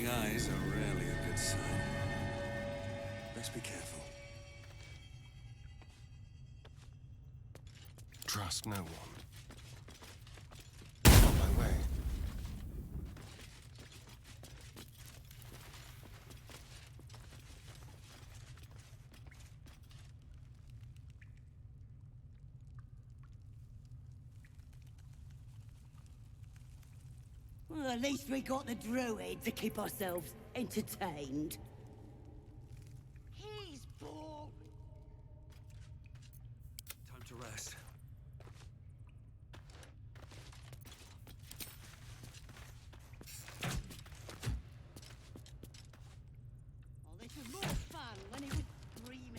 eyes are rarely a good sign. Let's be careful. Trust no one. On my way. Well, at least we got the druid to keep ourselves entertained. He's bored. Time to rest. Oh, this was more fun when he was dreaming.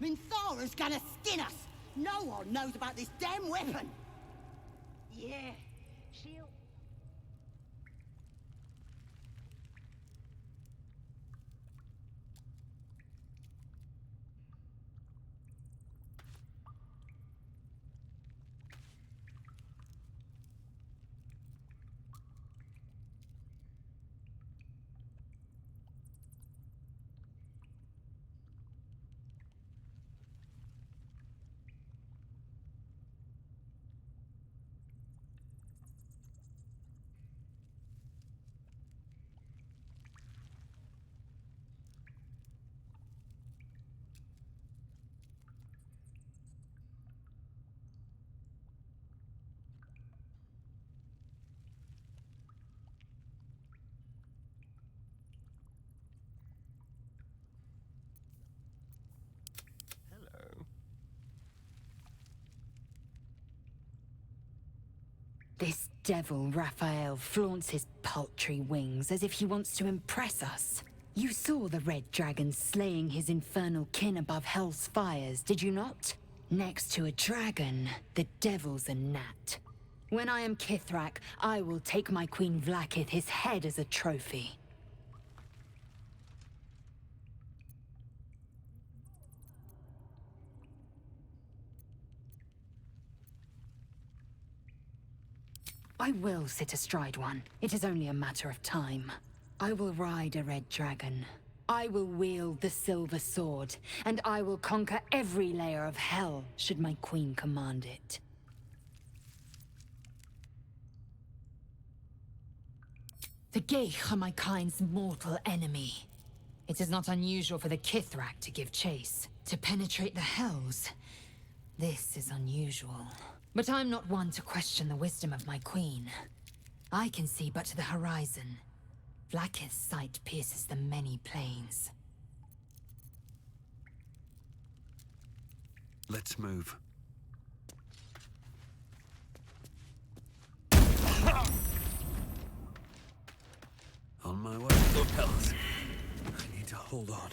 Minthara's gonna skin us! No one knows about this damn weapon! Yeah, she'll... Hello. This devil Raphael flaunts his paltry wings as if he wants to impress us. You saw the red dragon slaying his infernal kin above hell's fires, did you not? Next to a dragon, the devil's a gnat. When I am Kithrak, I will take my Queen Vlaakith his head as a trophy. I will sit astride one. It is only a matter of time. I will ride a red dragon. I will wield the silver sword, and I will conquer every layer of hell, should my queen command it. The Geich are my kind's mortal enemy. It is not unusual for the Kithrak to give chase. To penetrate the hells, this is unusual. But I'm not one to question the wisdom of my queen. I can see but to the horizon. Vlaakith's sight pierces the many planes. Let's move. On my way. Propellers. I need to hold on.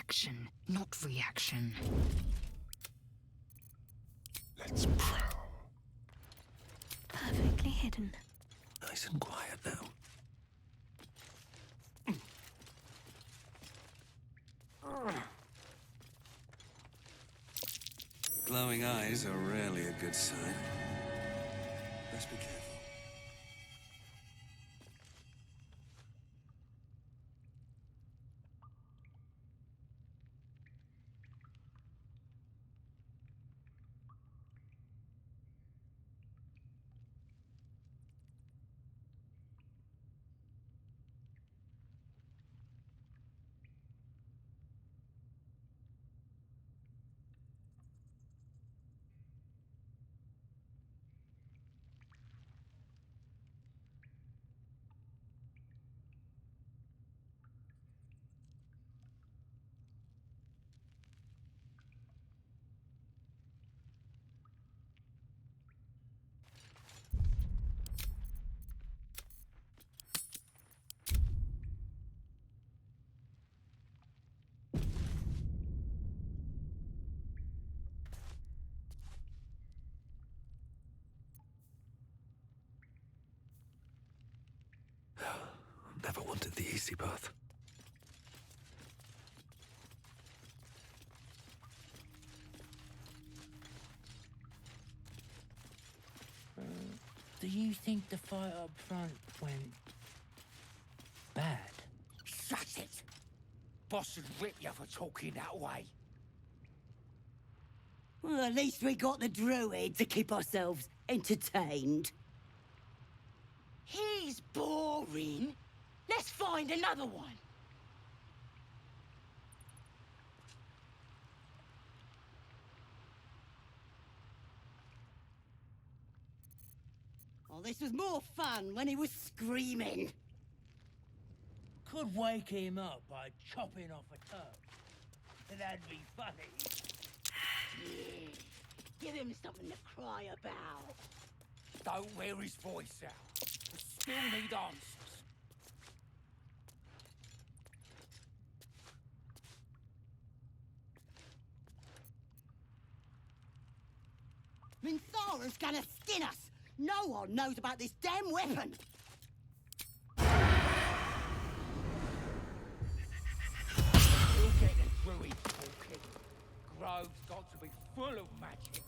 action, not reaction. Let's prowl. Perfectly hidden. Nice and quiet now. Glowing eyes are rarely a good sign. Best be careful. Never wanted the easy path. Do you think the fight up front went bad? Shut it! Boss would rip you for talking that way. Well, at least we got the druid to keep ourselves entertained. He's boring. Let's find another one. Oh, this was more fun when he was screaming. Could wake him up by chopping off a toe. That'd be funny. Yeah. Give him something to cry about. Don't wear his voice out. We still need answers. Minthara's gonna skin us! No one knows about this damn weapon! We'll get the druid talking. Grove's got to be full of magic.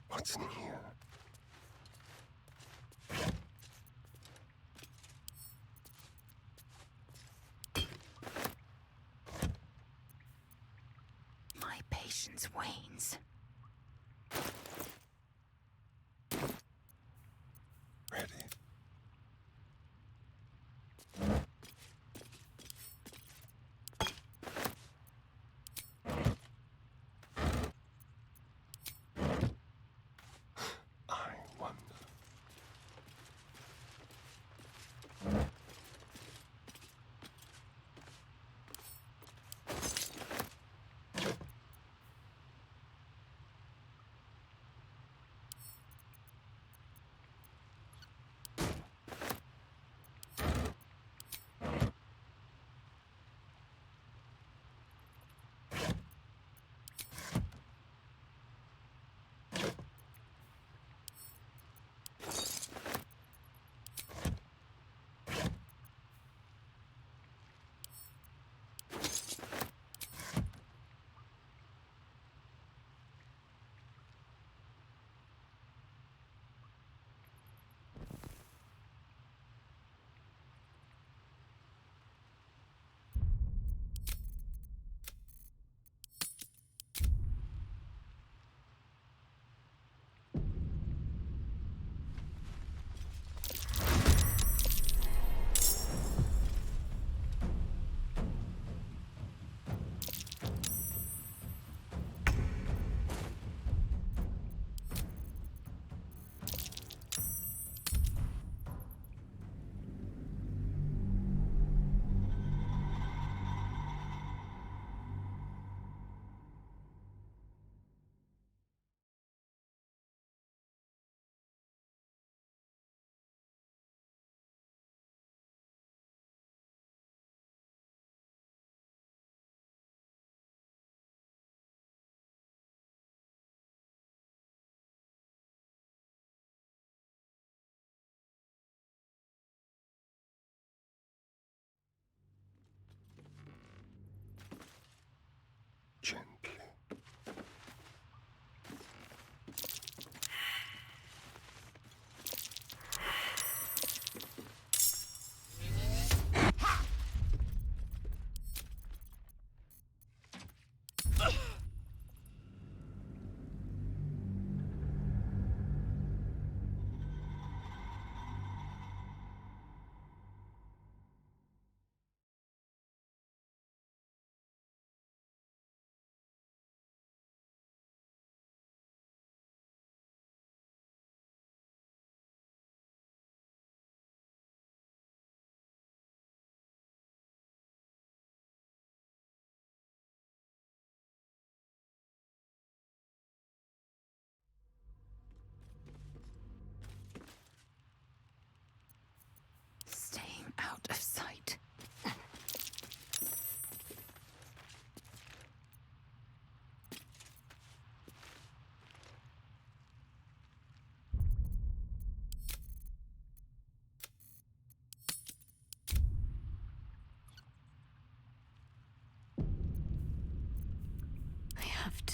What's in here? My patience wanes. Ready. I wonder.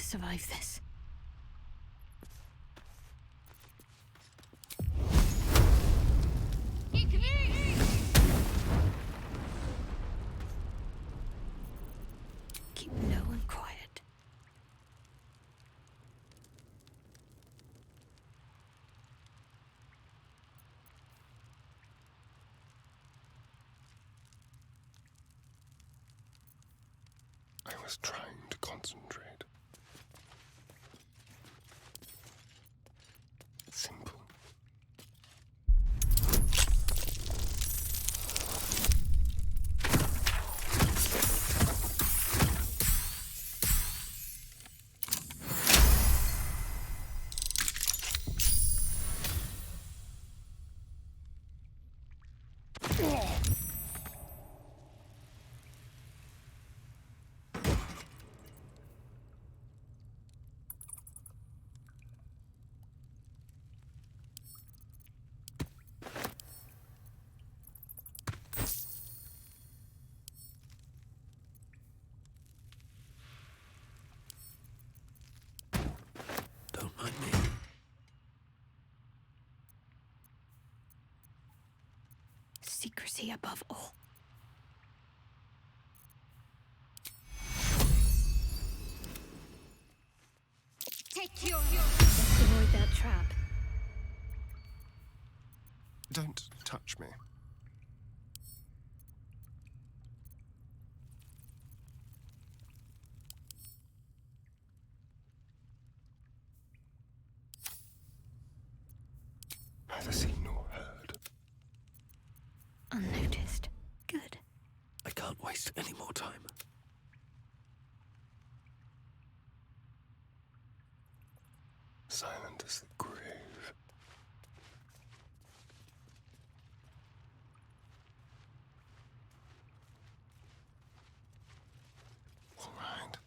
survive this. Keep low and quiet. I was trying to concentrate. Simple. Don't mind me. Secrecy above all. Take your... Let's avoid that trap. Don't touch me. Neither seen nor heard. Unnoticed. Good. I can't waste any more time. Silent as the grave. All right.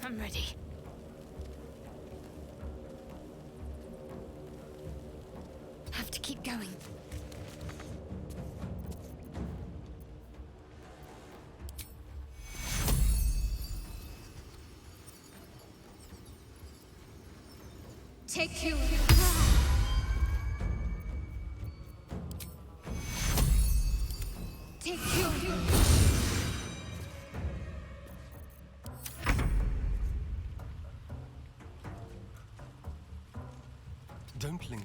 I'm ready. Have to keep going. Take you... Take you... Don't linger.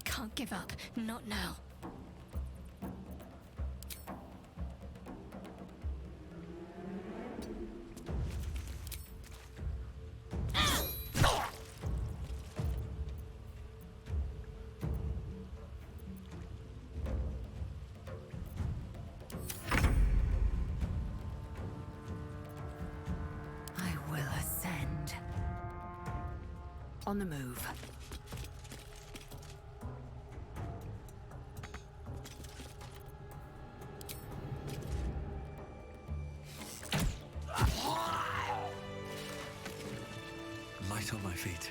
Can't give up. Not now. On the move. Light on my feet.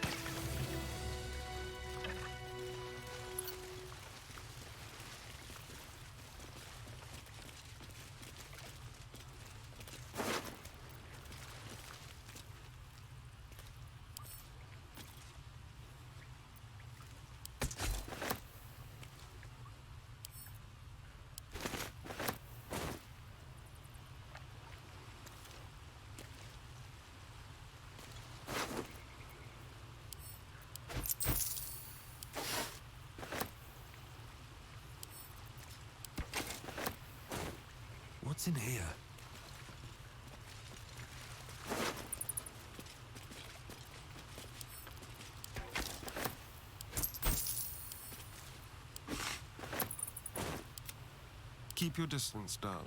What's in here? Keep your distance, darling.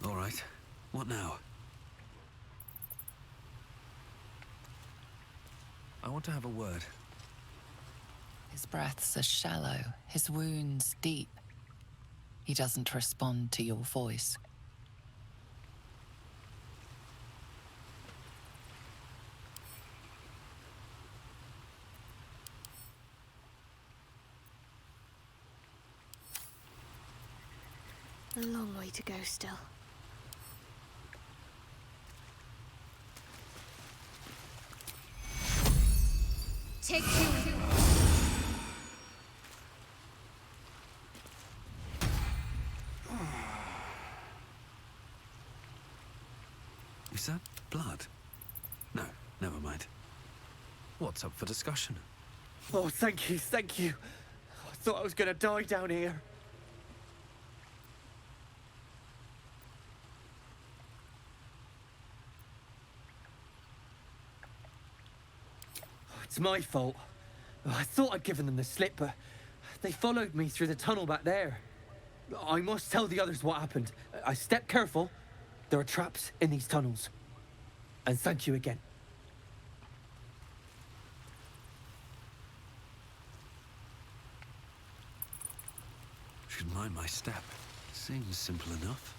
All right. What now? I want to have a word. His breaths are shallow, his wounds deep. He doesn't respond to your voice. A long way to go still. Take you. Is that blood? No, never mind. What's up for discussion? Oh, thank you, thank you. I thought I was gonna die down here. It's my fault. I thought I'd given them the slip, but they followed me through the tunnel back there. I must tell the others what happened. I stepped careful. There are traps in these tunnels. And thank you again. Should mind my step. Seems simple enough.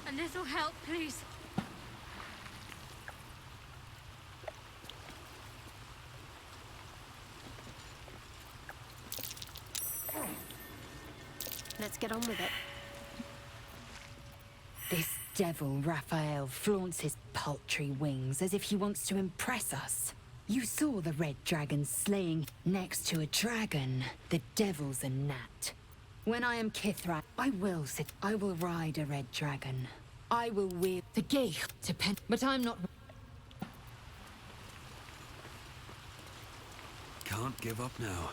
A little help, please. Let's get on with it. This devil Raphael flaunts his paltry wings as if he wants to impress us. You saw the red dragon slaying next to a dragon. The devil's a gnat. When I am Kithra, I will ride a red dragon. I will wield the gate to pen, but I'm not. Can't give up now.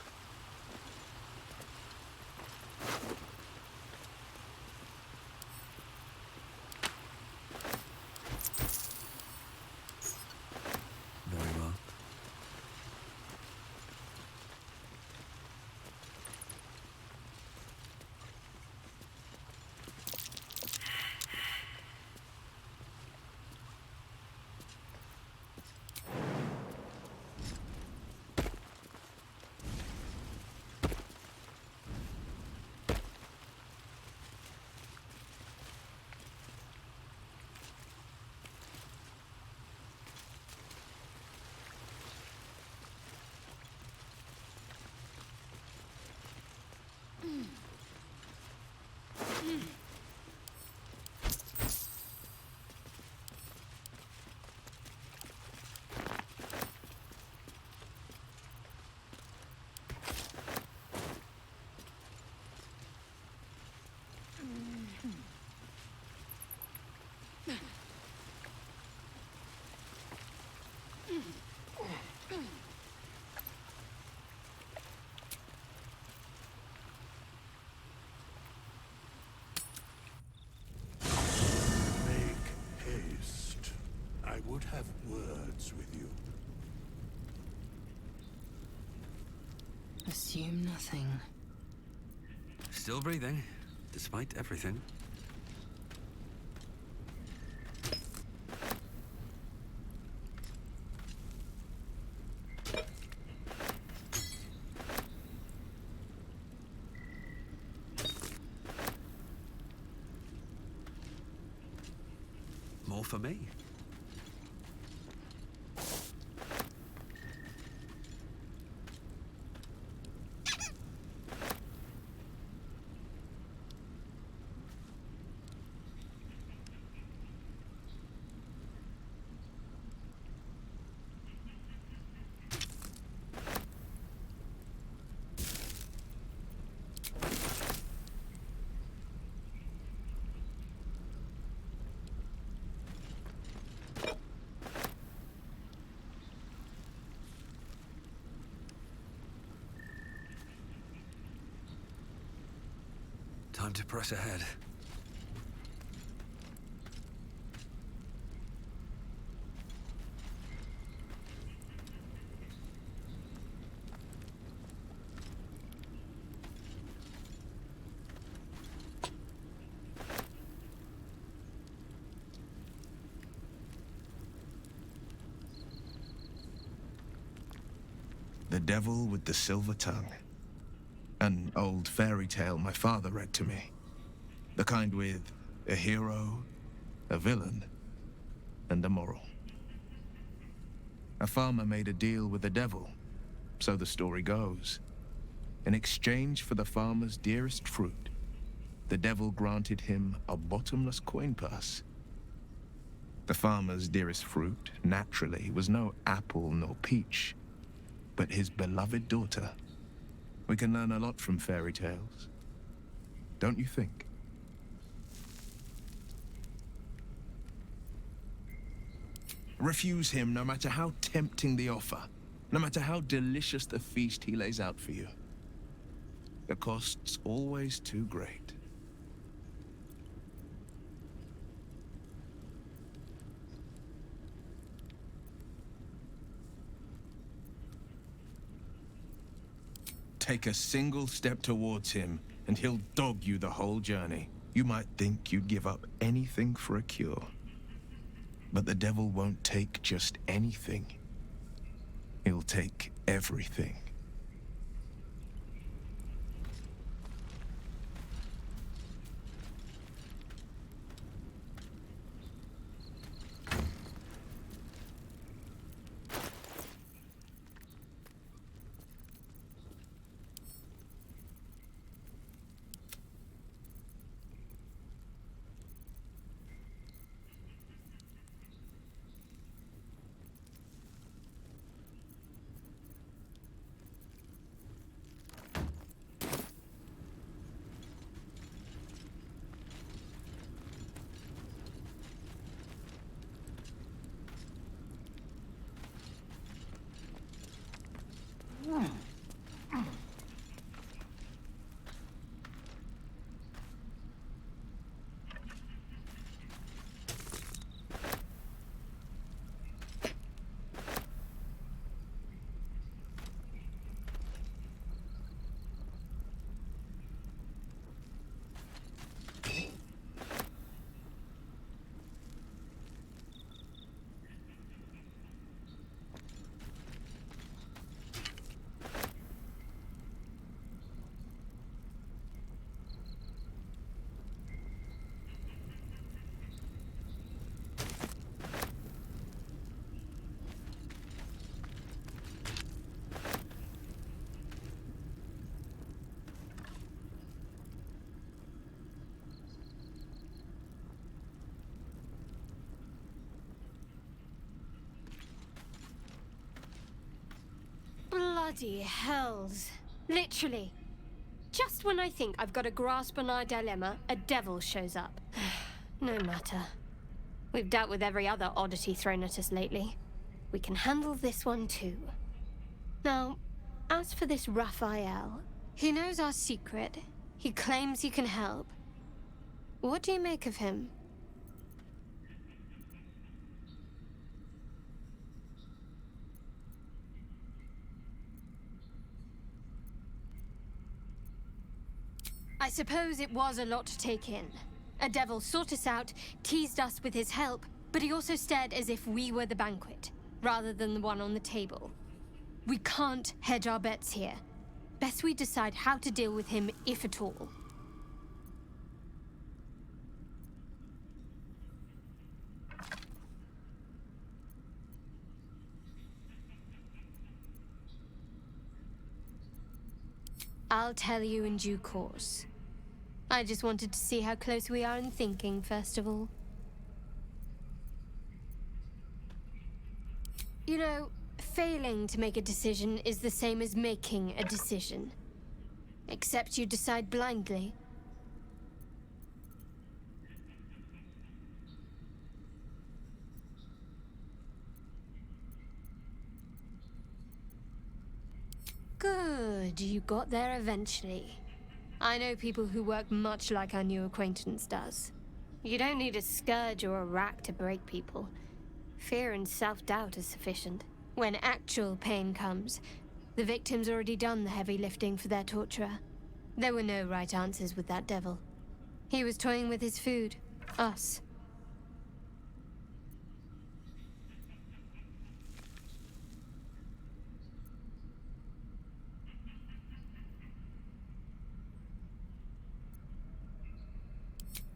Very well. would have words with you. Assume nothing. Still breathing, despite everything. More for me. Time to press ahead. The Devil with the Silver Tongue. An old fairy tale my father read to me. The kind with a hero, a villain, and a moral. A farmer made a deal with the devil, so the story goes. In exchange for the farmer's dearest fruit, the devil granted him a bottomless coin purse. The farmer's dearest fruit, naturally, was no apple nor peach, but his beloved daughter. We can learn a lot from fairy tales, don't you think? Refuse him no matter how tempting the offer, no matter how delicious the feast he lays out for you. The cost's always too great. Take a single step towards him, and he'll dog you the whole journey. You might think you'd give up anything for a cure. But the devil won't take just anything. He'll take everything. Bloody hells. Literally. Just when I think I've got a grasp on our dilemma, a devil shows up. No matter. We've dealt with every other oddity thrown at us lately. We can handle this one too. Now, as for this Raphael, he knows our secret. He claims he can help. What do you make of him? suppose it was a lot to take in. A devil sought us out, teased us with his help, but he also stared as if we were the banquet, rather than the one on the table. We can't hedge our bets here. Best we decide how to deal with him, if at all. I'll tell you in due course. I just wanted to see how close we are in thinking, first of all. You know, failing to make a decision is the same as making a decision. Except you decide blindly. Good, you got there eventually. I know people who work much like our new acquaintance does. You don't need a scourge or a rack to break people. Fear and self-doubt is sufficient. When actual pain comes, the victim's already done the heavy lifting for their torturer. There were no right answers with that devil. He was toying with his food. Us.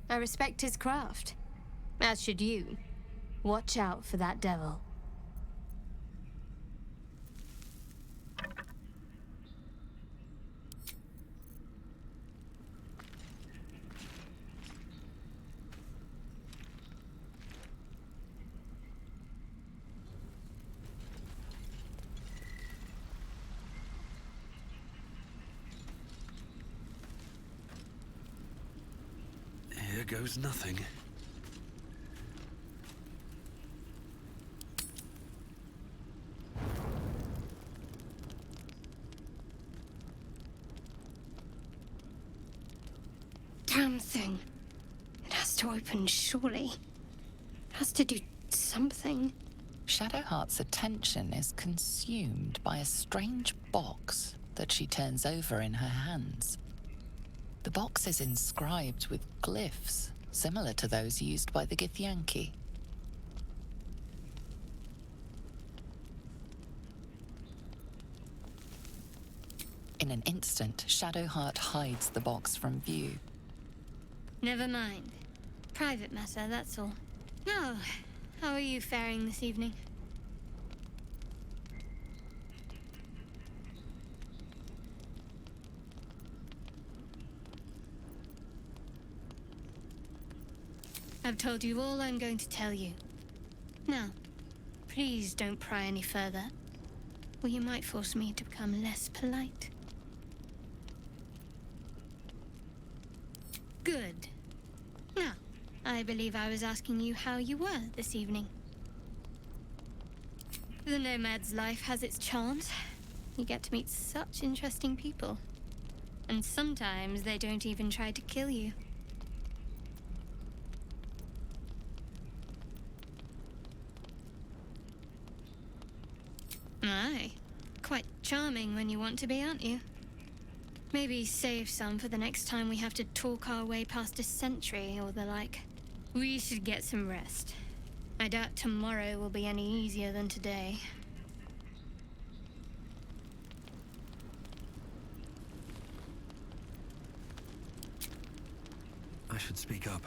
I respect his craft. As should you. Watch out for that devil. Here goes nothing. Damn thing. It has to open, surely. It has to do something. Shadowheart's attention is consumed by a strange box that she turns over in her hands. The box is inscribed with glyphs, similar to those used by the Githyanki. In an instant, Shadowheart hides the box from view. Never mind. Private matter, that's all. Now, how are you faring this evening? I've told you all I'm going to tell you. Now, please don't pry any further, or you might force me to become less polite. Good. Now, I believe I was asking you how you were this evening. The nomad's life has its charms. You get to meet such interesting people. And sometimes they don't even try to kill you. Aye. Quite charming when you want to be, aren't you? Maybe save some for the next time we have to talk our way past a sentry or the like. We should get some rest. I doubt tomorrow will be any easier than today. I should speak up.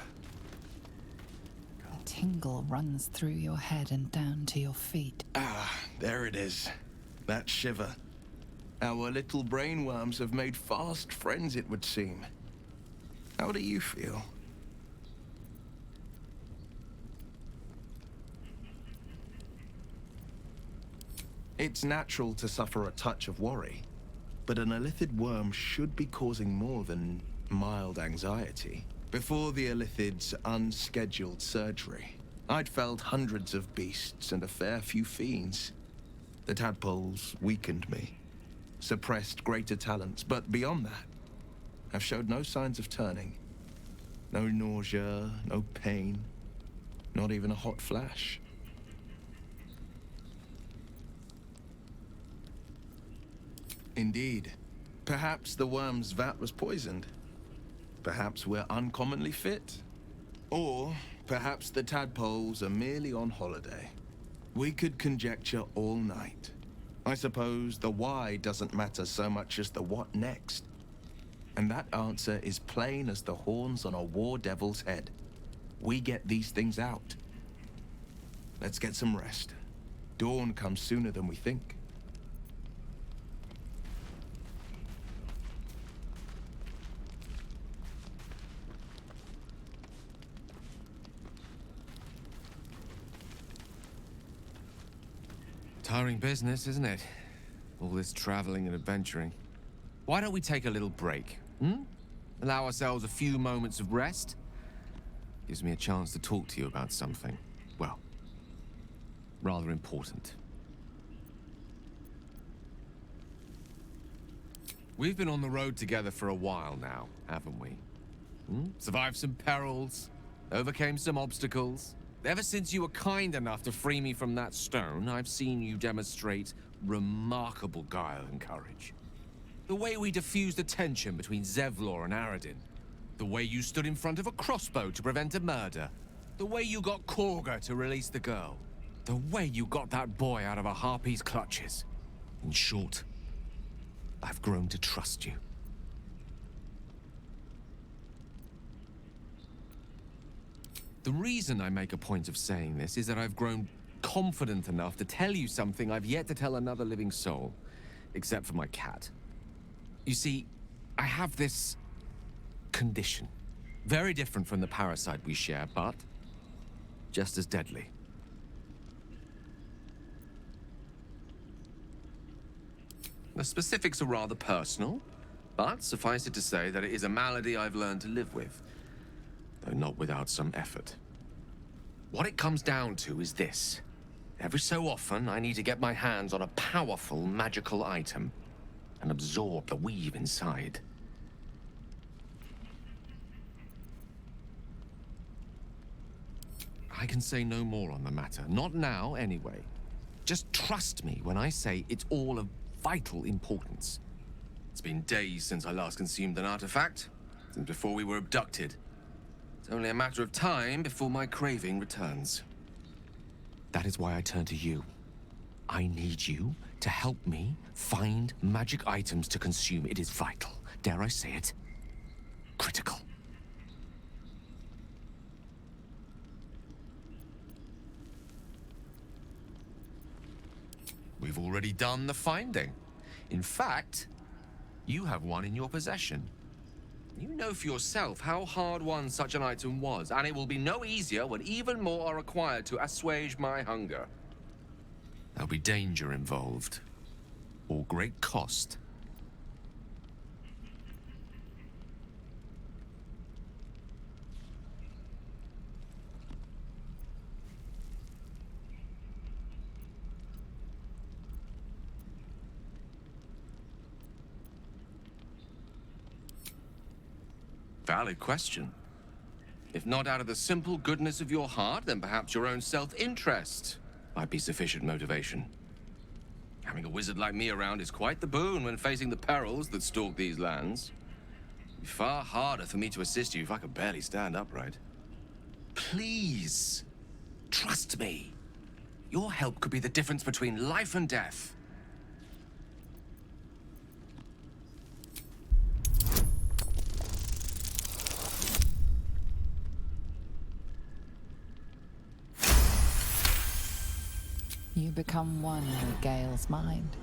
A tingle runs through your head and down to your feet. Ah, there it is. That shiver. Our little brainworms have made fast friends, it would seem. How do you feel? It's natural to suffer a touch of worry, but an illithid worm should be causing more than mild anxiety. Before the illithid's unscheduled surgery, I'd felled hundreds of beasts and a fair few fiends. The tadpoles weakened me, suppressed greater talents, but beyond that, I've showed no signs of turning. No nausea, no pain, not even a hot flash. Indeed. Perhaps the worm's vat was poisoned. Perhaps we're uncommonly fit. Or perhaps the tadpoles are merely on holiday. We could conjecture all night. I suppose the why doesn't matter so much as the what next. And that answer is plain as the horns on a war devil's head. We get these things out. Let's get some rest. Dawn comes sooner than we think. Tiring business, isn't it? All this traveling and adventuring. Why don't we take a little break, Allow ourselves a few moments of rest? Gives me a chance to talk to you about something, well, rather important. We've been on the road together for a while now, haven't we? Survived some perils, overcame some obstacles. Ever since you were kind enough to free me from that stone, I've seen you demonstrate remarkable guile and courage. The way we diffused the tension between Zevlor and Aradin. The way you stood in front of a crossbow to prevent a murder. The way you got Korga to release the girl. The way you got that boy out of a harpy's clutches. In short, I've grown to trust you. The reason I make a point of saying this is that I've grown confident enough to tell you something I've yet to tell another living soul, except for my cat. You see, I have this condition. Very different from the parasite we share, but just as deadly. The specifics are rather personal, but suffice it to say that it is a malady I've learned to live with, though not without some effort. What it comes down to is this. Every so often, I need to get my hands on a powerful magical item and absorb the weave inside. I can say no more on the matter. Not now, anyway. Just trust me when I say it's all of vital importance. It's been days since I last consumed an artifact, since before we were abducted. It's only a matter of time before my craving returns. That is why I turn to you. I need you to help me find magic items to consume. It is vital. Dare I say it? Critical. We've already done the finding. In fact, you have one in your possession. You know for yourself how hard-won such an item was, and it will be no easier when even more are required to assuage my hunger. There'll be danger involved, or great cost. Valid question. If not out of the simple goodness of your heart, then perhaps your own self-interest might be sufficient motivation. Having a wizard like me around is quite the boon when facing the perils that stalk these lands. It'd be far harder for me to assist you if I could barely stand upright. Please, trust me. Your help could be the difference between life and death. You become one with Gale's mind,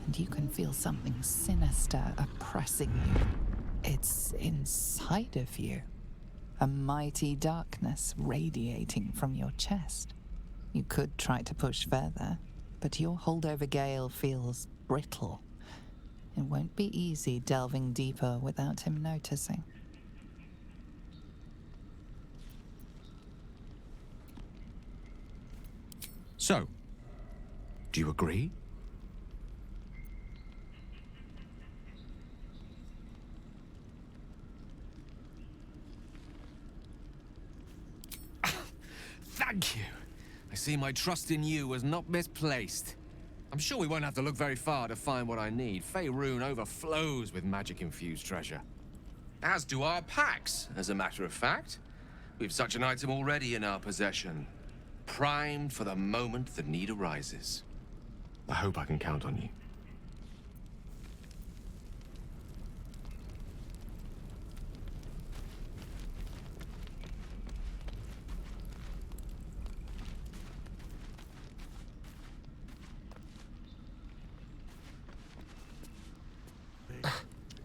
and you can feel something sinister oppressing you. It's inside of you, a mighty darkness radiating from your chest. You could try to push further, but your hold over Gale feels brittle. It won't be easy delving deeper without him noticing. So, do you agree? Thank you. I see my trust in you was not misplaced. I'm sure we won't have to look very far to find what I need. Faerun overflows with magic-infused treasure. As do our packs, as a matter of fact. We've such an item already in our possession. Primed for the moment the need arises. I hope I can count on you.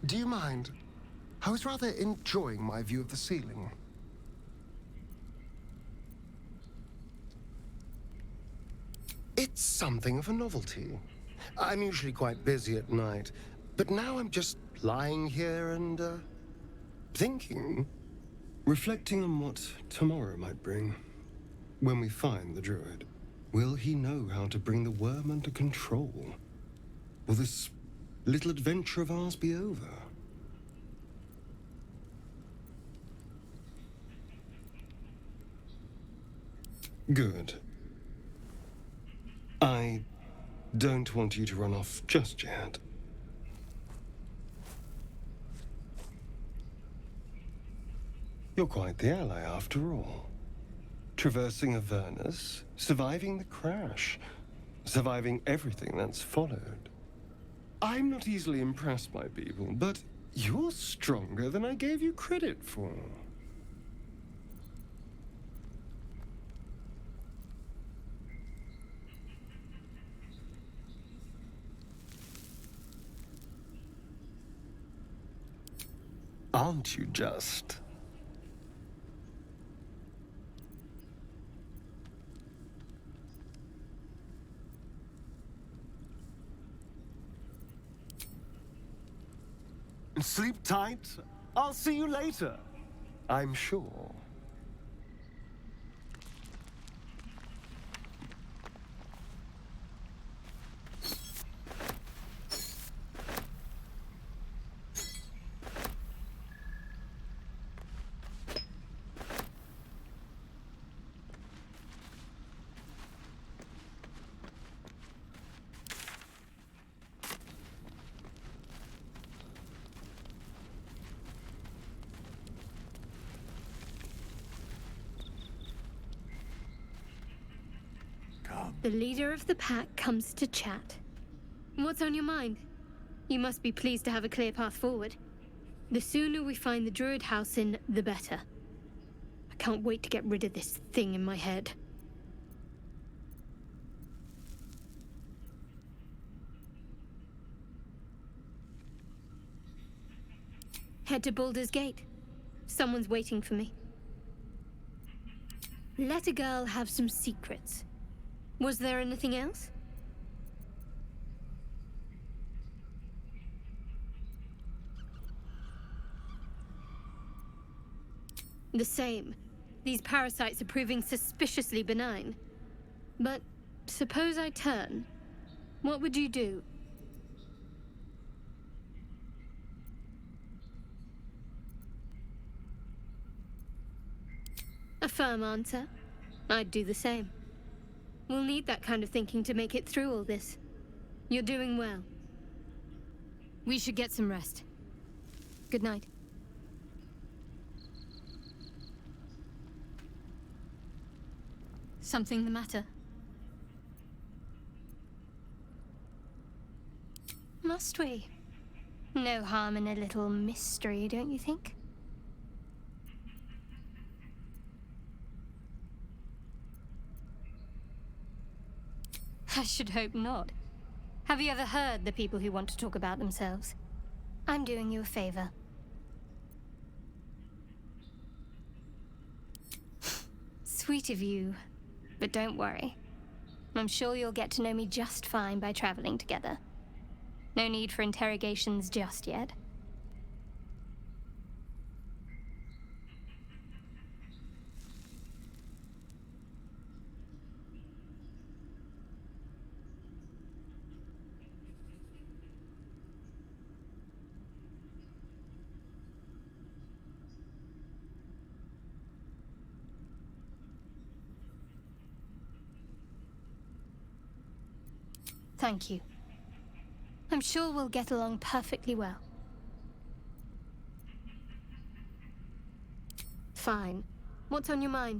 Do you mind? I was rather enjoying my view of the ceiling. It's something of a novelty. I'm usually quite busy at night, but now I'm just lying here and, thinking. Reflecting on what tomorrow might bring. When we find the druid, will he know how to bring the worm under control? Will this little adventure of ours be over? Good. I don't want you to run off just yet. You're quite the ally after all. Traversing Avernus, surviving the crash, surviving everything that's followed. I'm not easily impressed by people, but you're stronger than I gave you credit for. Aren't you just? Sleep tight. I'll see you later. I'm sure. The leader of the pack comes to chat. What's on your mind? You must be pleased to have a clear path forward. The sooner we find the druid house in, the better. I can't wait to get rid of this thing in my head. Head to Baldur's Gate. Someone's waiting for me. Let a girl have some secrets. Was there anything else? The same. These parasites are proving suspiciously benign. But suppose I turn. What would you do? A firm answer. I'd do the same. We'll need that kind of thinking to make it through all this. You're doing well. We should get some rest. Good night. Something the matter? Must we? No harm in a little mystery, don't you think? I should hope not. Have you ever heard the people who want to talk about themselves? I'm doing you a favor. Sweet of you, but don't worry. I'm sure you'll get to know me just fine by traveling together. No need for interrogations just yet. Thank you. I'm sure we'll get along perfectly well. Fine. What's on your mind?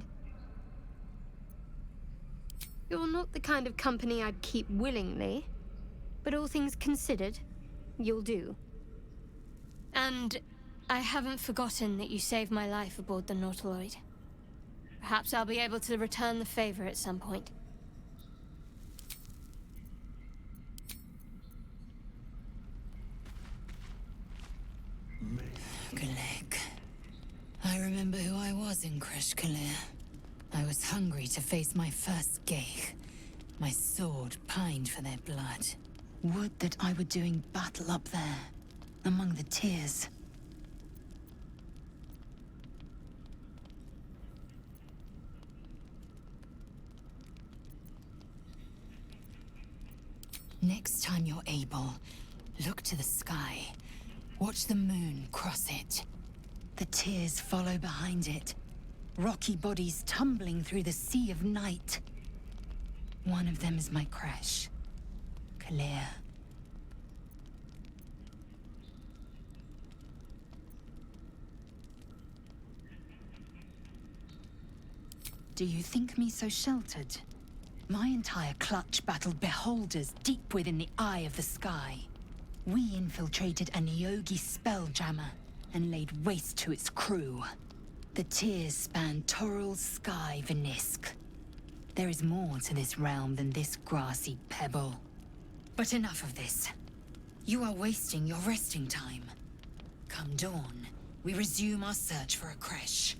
You're not the kind of company I'd keep willingly, but all things considered, you'll do. And I haven't forgotten that you saved my life aboard the Nautiloid. Perhaps I'll be able to return the favor at some point. Cleric. I remember who I was in Kresh Kalir. I was hungry to face my first Geich. My sword pined for their blood. Would that I were doing battle up there, among the tears. Next time you're able, look to the sky. Watch the moon cross it. The tears follow behind it. Rocky bodies tumbling through the sea of night. One of them is my Kresh. Kalir. Do you think me so sheltered? My entire clutch battled beholders deep within the eye of the sky. We infiltrated a Neogi spelljammer and laid waste to its crew. The tears span Toral's sky, Venisk. There is more to this realm than this grassy pebble. But enough of this. You are wasting your resting time. Come dawn, we resume our search for a Kresh.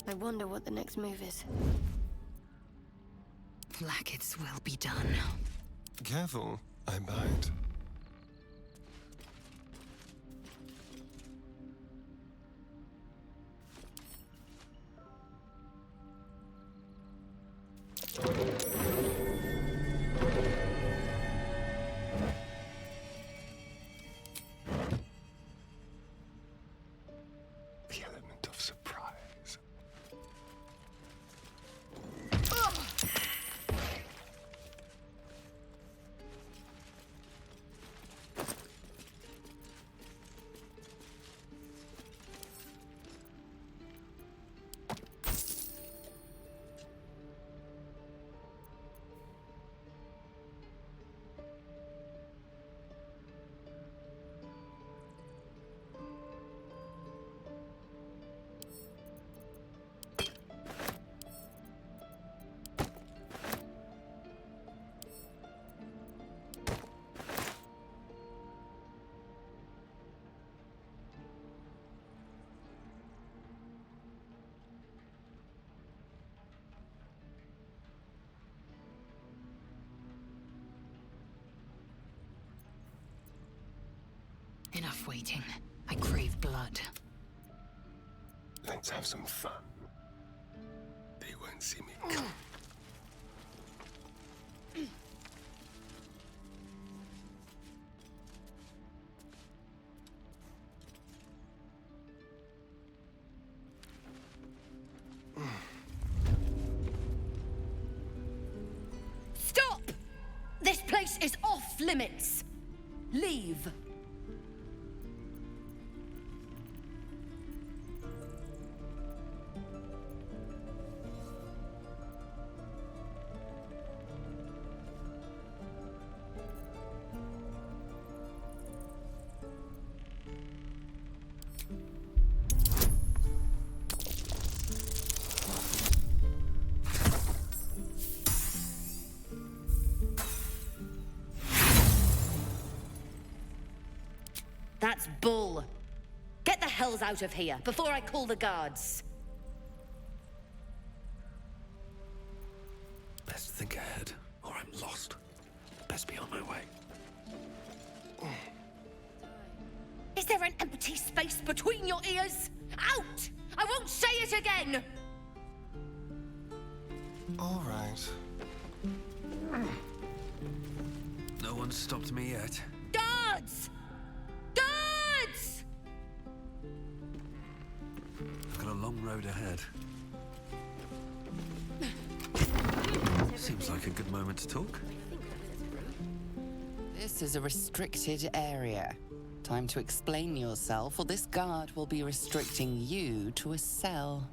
I wonder what the next move is. Like its will be done. Careful, I bite. The element of surprise. Enough waiting. I crave blood. Let's have some fun. They won't see me come. Stop! This place is off limits. Leave. That's bull. Get the hells out of here before I call the guards. Best think ahead, or I'm lost. Best be on my way. Is there an empty space between your ears? Out! I won't say it again! All right. No one's stopped me yet. Guards! Guards! I've got a long road ahead. Seems like a good moment to talk. This is a restricted area. Time to explain yourself, or this guard will be restricting you to a cell.